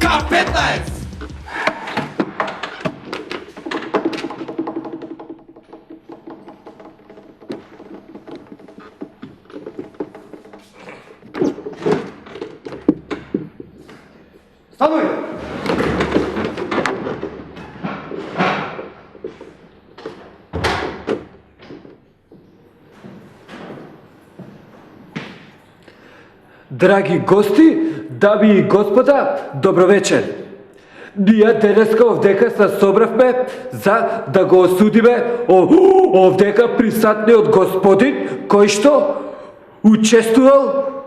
K15! Стануй! Драги гости, дами и господа, добро вечер. Ние денеска овдека се собравме за да го осудиме овдека присатниот господин кој што учествувал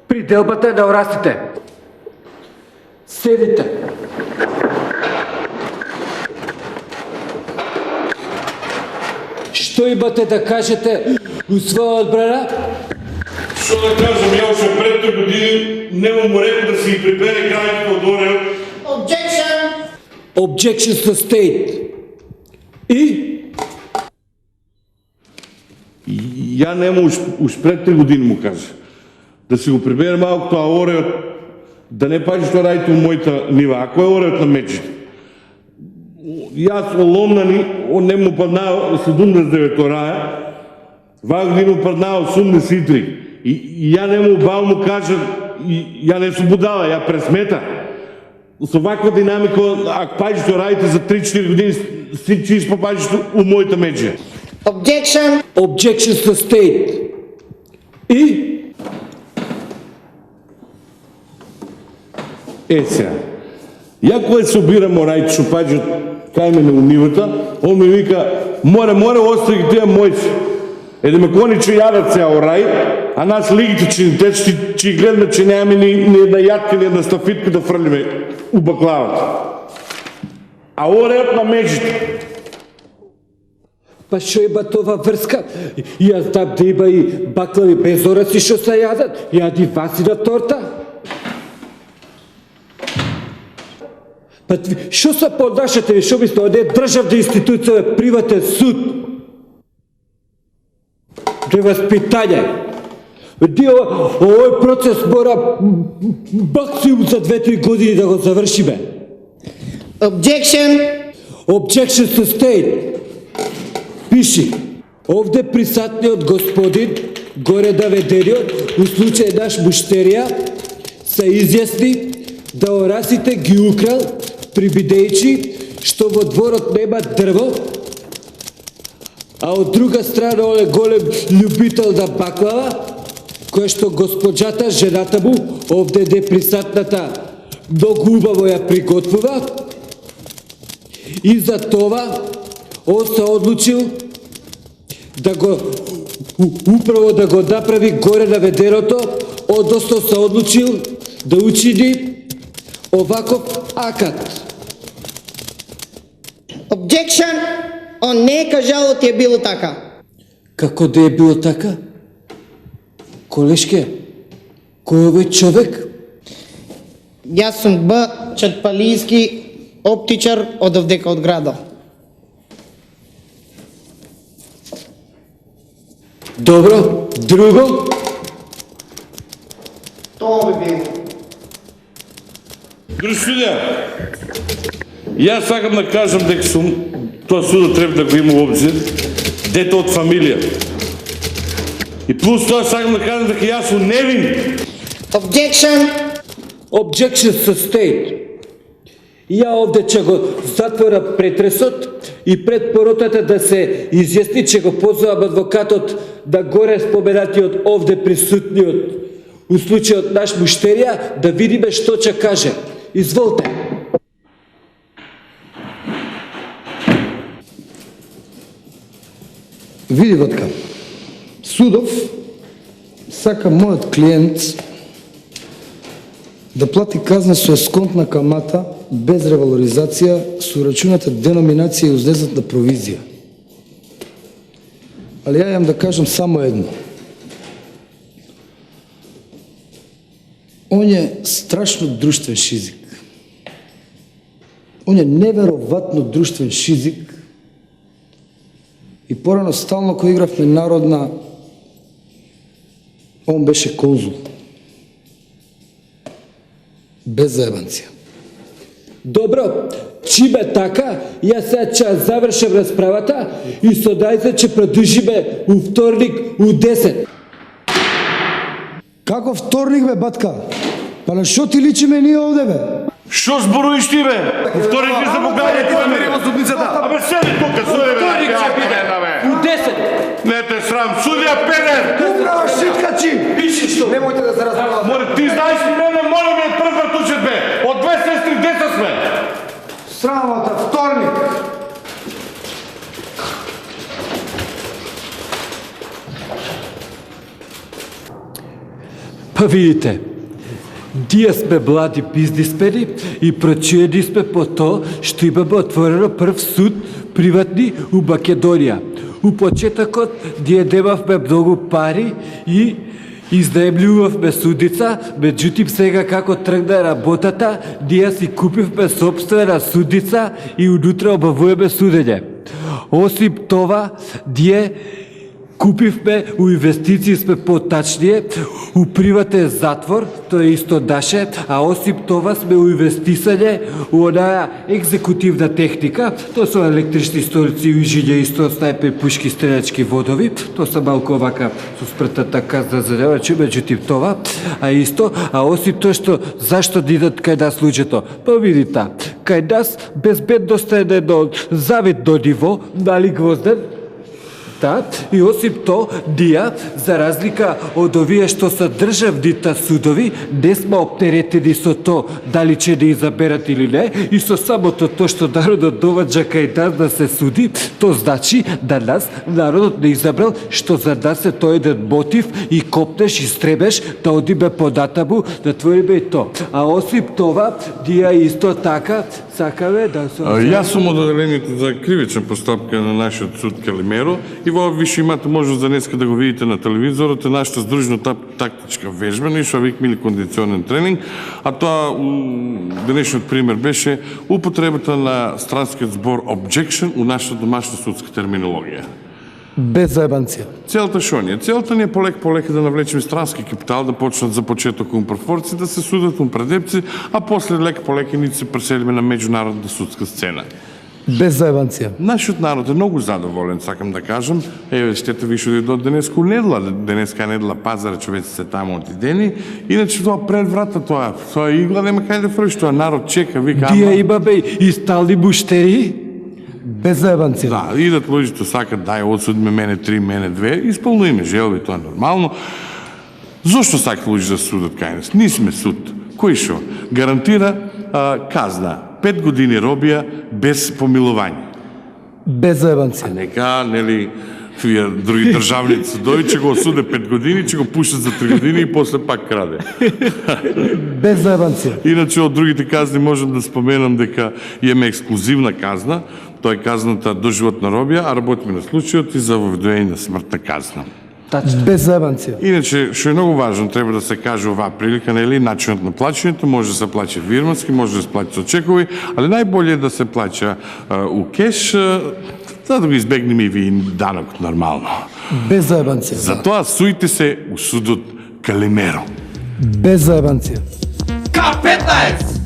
при делбата на орасите. Седите. Што имате да кажете у своја одбрана? Що да кажем, я още пред 3 години нема му рекao да си прибере крајите од Орео. Objection! Objection sustained. И? Я нема уж пред 3 години му кажа. Да си го прибере малко тоа Орео, да не пази што радите у мојата нива. Ако е Ореот на мечите. Јас во Ломнани, он не му паднаа 79 раја, ваа година му паднаа 83. И ја не му бал му кажа, ја не су будала, ја пресмета. Со ваква динамика, ако пази што радите за 3-4 години, си испопази у мојата мечија. Objection! Objection sustained. И? Сега. Ја кога се обирам рајте што паѓа кај мене у нивата, он ми вика, море, остави ги тие мојци. Да ме кони че јадат цео рај, а нас лигите че гледаме, че нямаме ни една ядка, ни една стафитка да фрлиме у баклавата. А Ореот на мечите. Па шо има това врска? Јас знам да има и баклави без ораци што се јадат. Јади васина торта. Па шо се поднашате ви, шо мислите, од е државна институција, приватен суд? Преваспитање. Овој процес мора максимум за 2-3 години да го завршиме. Objection! Objection sustained. Пиши, овде присатниот господин, горе наведениот, у случај наш муштерија, се изјасни да орасите ги украл, прибидејќи што во дворот нема дрво, а од друга страна он е голем љубител на баклава, која што госпоđата, жената му, овде неприсатната, многу убаво ја приготвува, и за това он се одлучил да го управо да го направи горе наведеното, односно се одлучил да учини оваков акат. Objection! Он не е кажало ти е било така. Како да е било така? Колешке, кој е овој човек? Јас сум Б. Чатпалийски, оптичар од овдека од града. Добро, друго? Тоа би било. Дружи, јас сакам да кажам дека сум, тоа судот треба да го има обзир, дете од фамилија. И плюс тоа сакам да кажам дека јас сум невин. Objection! Objection sustained. Ја овде ќе го затвора претресот и пред поротата да се изјасни, ќе го позовам адвокатот да горе споменатиот овде присутниот у случајот наш муштерија да видиме што ќе каже. Изволте. Види ватка, судов сака мојот клиент да плати казна со есконтна камата без ревалоризација со рачуната деноминација и узнезнатна провизија. Али ја имам да кажам само едно. Он е страшно друштвен шизик. Он е невероватно друштвен шизик. И порано стално кој игравме народна, он беше конзул. Без заебанција. Добро, чиме така, јас сега ќе завршам расправата и со дајте ќе продолжиме у вторник у 10. Како вторник бе, батка? Па на шо ти личиме ние овде бе? Што зборуваш ти бе? Вторник не се покажа ти да меримо судницата. Абе седи тука, суде бе. Вторник ќе биде у 10. Не те срам, судија педер! Управа шиткачи! Пиши што. Немојте да се разправате. Море, ти знаеш ли мене, моля ми е прв вртучет бе. Од 2 сестри 10 сме. Срамота, вторник! Па видите, ние сме млади бизнисмени и прочуени сме по тоа што имаме отворено прв суд приватни у Македонија. У почетокот ние немавме многу пари и изнаемljувавме судница, меѓутоа сега како тргна работата, ние си купивме собствена судница и унутре обавуваме судење. Осим това, ние купивме, у инвестиции сме потачнije, у приватен затвор, тоа исто наше, а осим това сме у инвестисање у онаја екзекутивна техника, тоа се електрични столици, ужилја, исто снайпер, пушки, стрелячки водови, тоа се малку овака со спртата казна за девачи, меѓутоа това, а исто, а осим тоа што зашто дидат кај нас луѓето? Па видите, кај нас безбедноста е на едно завидно ниво, нали Гвозден? Да, и осим то, ние, за разлика од овие што се државните судови, не сме оптеретени со то дали ќе да изаберат или не, и со самото то што народот доваѓа кај нас да се суди, то значи да нас народот не изабрал, што за нас е тој еден мотив и копнеш и стребеш да одиме понатаму, да твориме и то. А осим това, ние исто така сакаме да се... Јас сум од одделението за кривична постапка на нашиот суд Калимеро и во више имате можност за днеска да го видите на телевизорот, е нашата здружна тактичка вежба, што викме кондиционен тренинг, а тоа денешниот пример беше употребата на странскиот збор objection у нашата домашна судска терминологија. Без заебанција. Целта шо ни е? Целта ни е полека да навлечеме странски капитал, да почнат за почеток умпрофорци, да се судат умпредепци, а после полека ни се преселиме на меѓународната судска сцена. Без заебанција. Нашиот народ е многу задоволен, сакам да кажам. Еве, штета више дојдат денеска у недела. Денеска е недела пазара, човеци се таму отидени. Иначе тоа пред врата, тоа игла нема кај да фрши, тоа народ чека, вика. Ние имаме и стални буштери. Без заебанција. Да, идат луѓето сакат, дај, одсудиме мене 3, мене 2, исполнуиме желби, тоа е нормално. Зошто сакат луѓе да судат кај нас? Ние сме суд. Кој шо? Гарантира казна. 5 години робија без помилување. Без заебанција. А нека, нели, вие други државници дојде, ќе го осуде 5 години, ќе го пуштат за 3 години и после пак краде. Без заебанција. Иначе од другите казни можам да споменам дека имаме ексклузивна казна, тоа е казната доживотна робија, а работиме на случајот и за воведување на смртна казна. Без заебанција. Иначе, што е многу важно, треба да се каже оваа прилика, нели, начинот на плаќањето може да се плаќа вирмански, може да се плаќа со чекови, али најболje е да се плаќа у кеш, за да го избегнеме и ви данокот нормално. Без заебанција. Затоа суите се у судот Калимеро. Без заебанција. К15!